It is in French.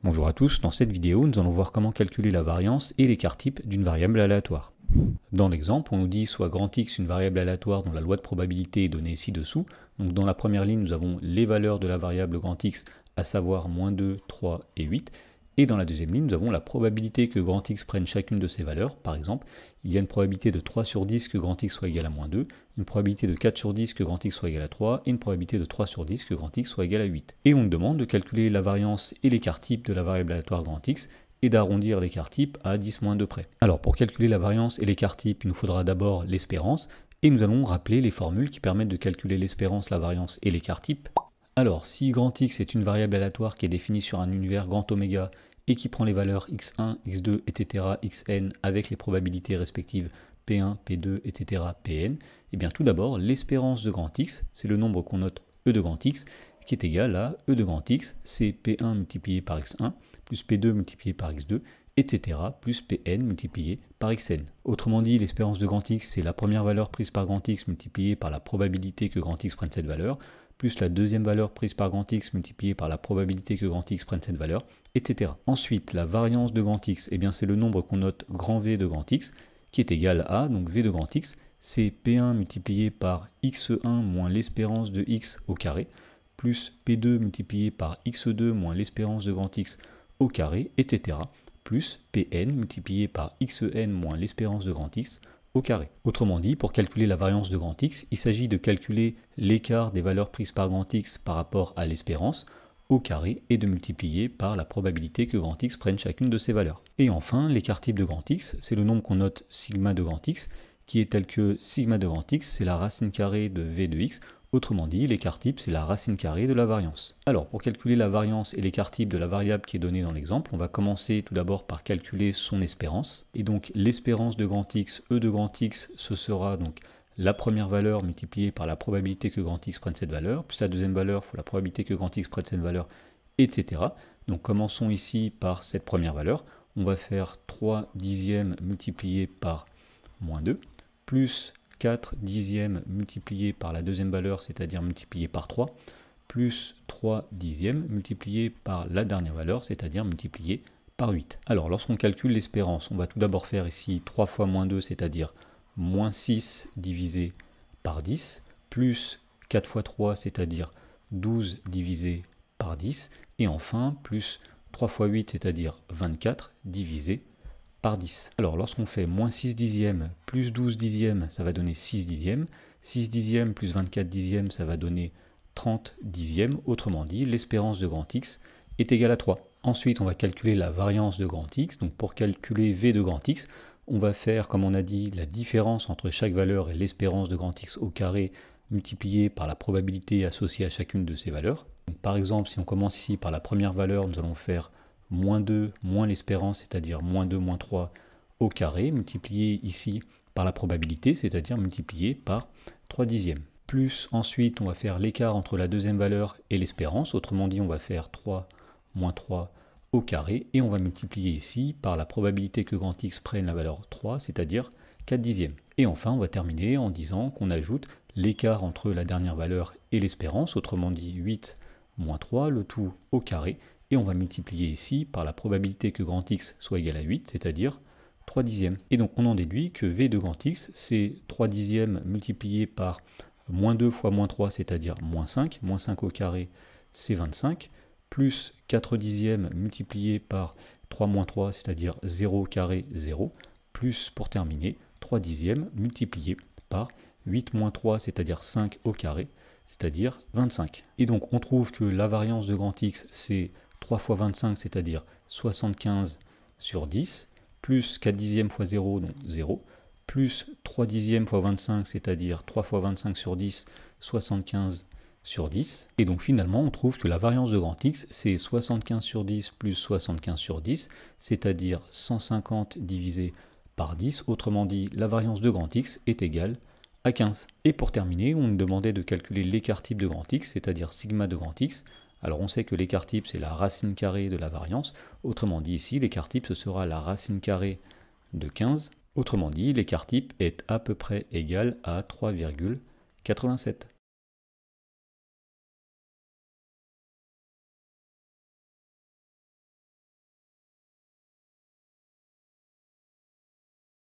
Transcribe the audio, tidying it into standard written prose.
Bonjour à tous, dans cette vidéo, nous allons voir comment calculer la variance et l'écart type d'une variable aléatoire. Dans l'exemple, on nous dit soit grand X une variable aléatoire dont la loi de probabilité est donnée ci-dessous. Donc dans la première ligne, nous avons les valeurs de la variable grand X, à savoir -2, 3 et 8. Et dans la deuxième ligne, nous avons la probabilité que grand X prenne chacune de ces valeurs. Par exemple, il y a une probabilité de 3 sur 10 que grand X soit égal à -2, une probabilité de 4 sur 10 que grand X soit égal à 3, et une probabilité de 3 sur 10 que grand X soit égal à 8. Et on nous demande de calculer la variance et l'écart type de la variable aléatoire grand X, et d'arrondir l'écart type à 10-2 près. Alors pour calculer la variance et l'écart type, il nous faudra d'abord l'espérance, et nous allons rappeler les formules qui permettent de calculer l'espérance, la variance et l'écart type. Alors, si grand X est une variable aléatoire qui est définie sur un univers grand oméga et qui prend les valeurs x1, x2, etc., xn avec les probabilités respectives p1, p2, etc., pn, et bien tout d'abord, l'espérance de grand X, c'est le nombre qu'on note e de grand X, qui est égal à e de grand X, c'est p1 multiplié par x1, plus p2 multiplié par x2, etc., plus pn multiplié par xn. Autrement dit, l'espérance de grand X, c'est la première valeur prise par grand X multipliée par la probabilité que grand X prenne cette valeur, plus la deuxième valeur prise par grand X multipliée par la probabilité que grand X prenne cette valeur, etc. Ensuite, la variance de grand X, eh bien c'est le nombre qu'on note grand V de grand X, qui est égal à, donc V de grand X, c'est P1 multiplié par x1 moins l'espérance de X au carré, plus P2 multiplié par x2 moins l'espérance de grand X au carré, etc., plus Pn multiplié par xn moins l'espérance de grand X au carré. Autrement dit, pour calculer la variance de grand X, il s'agit de calculer l'écart des valeurs prises par grand X par rapport à l'espérance au carré et de multiplier par la probabilité que grand X prenne chacune de ces valeurs. Et enfin, l'écart type de grand X, c'est le nombre qu'on note sigma de grand X, qui est tel que sigma de grand X, c'est la racine carrée de V de X. Autrement dit, l'écart type, c'est la racine carrée de la variance. Alors, pour calculer la variance et l'écart type de la variable qui est donnée dans l'exemple, on va commencer tout d'abord par calculer son espérance. Et donc, l'espérance de grand X, E de grand X, ce sera donc la première valeur multipliée par la probabilité que grand X prenne cette valeur, plus la deuxième valeur fois la probabilité que grand X prenne cette valeur, etc. Donc, commençons ici par cette première valeur. On va faire 3 dixièmes multiplié par -2, plus 4 dixièmes multiplié par la deuxième valeur, c'est-à-dire multiplié par 3, plus 3 dixièmes multiplié par la dernière valeur, c'est-à-dire multiplié par 8. Alors, lorsqu'on calcule l'espérance, on va tout d'abord faire ici 3 fois -2, c'est-à-dire -6 divisé par 10, plus 4 fois 3, c'est-à-dire 12 divisé par 10, et enfin, plus 3 fois 8, c'est-à-dire 24 divisé par 10. Alors lorsqu'on fait -6 dixièmes plus 12 dixièmes, ça va donner 6 dixièmes. 6 dixièmes plus 24 dixièmes, ça va donner 30 dixièmes. Autrement dit, l'espérance de grand X est égale à 3. Ensuite, on va calculer la variance de grand X. Donc pour calculer V de grand X, on va faire, comme on a dit, la différence entre chaque valeur et l'espérance de grand X au carré multipliée par la probabilité associée à chacune de ces valeurs. Donc, par exemple, si on commence ici par la première valeur, nous allons faire -2 moins l'espérance, c'est-à-dire -2 moins 3 au carré, multiplié ici par la probabilité, c'est-à-dire multiplié par 3 dixièmes. Plus ensuite, on va faire l'écart entre la deuxième valeur et l'espérance, autrement dit, on va faire 3 moins 3 au carré, et on va multiplier ici par la probabilité que grand X prenne la valeur 3, c'est-à-dire 4 dixièmes. Et enfin, on va terminer en disant qu'on ajoute l'écart entre la dernière valeur et l'espérance, autrement dit 8 moins 3, le tout au carré, et on va multiplier ici par la probabilité que grand X soit égal à 8, c'est-à-dire 3 dixièmes. Et donc on en déduit que V de grand X, c'est 3 dixièmes multiplié par -2 fois -3, c'est-à-dire -5. -5 au carré, c'est 25, plus 4 dixièmes multiplié par 3 moins 3, c'est-à-dire 0 au carré, 0, plus, pour terminer, 3 dixièmes multiplié par 8 moins 3, c'est-à-dire 5 au carré, c'est-à-dire 25. Et donc on trouve que la variance de grand X, c'est 3 fois 25, c'est-à-dire 75 sur 10, plus 4 dixièmes fois 0, donc 0, plus 3 dixièmes fois 25, c'est-à-dire 3 fois 25 sur 10, 75 sur 10. Et donc finalement, on trouve que la variance de grand X, c'est 75 sur 10 plus 75 sur 10, c'est-à-dire 150 divisé par 10. Autrement dit, la variance de grand X est égale à 15. Et pour terminer, on nous demandait de calculer l'écart type de grand X, c'est-à-dire sigma de grand X. Alors on sait que l'écart type, c'est la racine carrée de la variance. Autrement dit, ici, l'écart type, ce sera la racine carrée de 15. Autrement dit, l'écart type est à peu près égal à 3,87.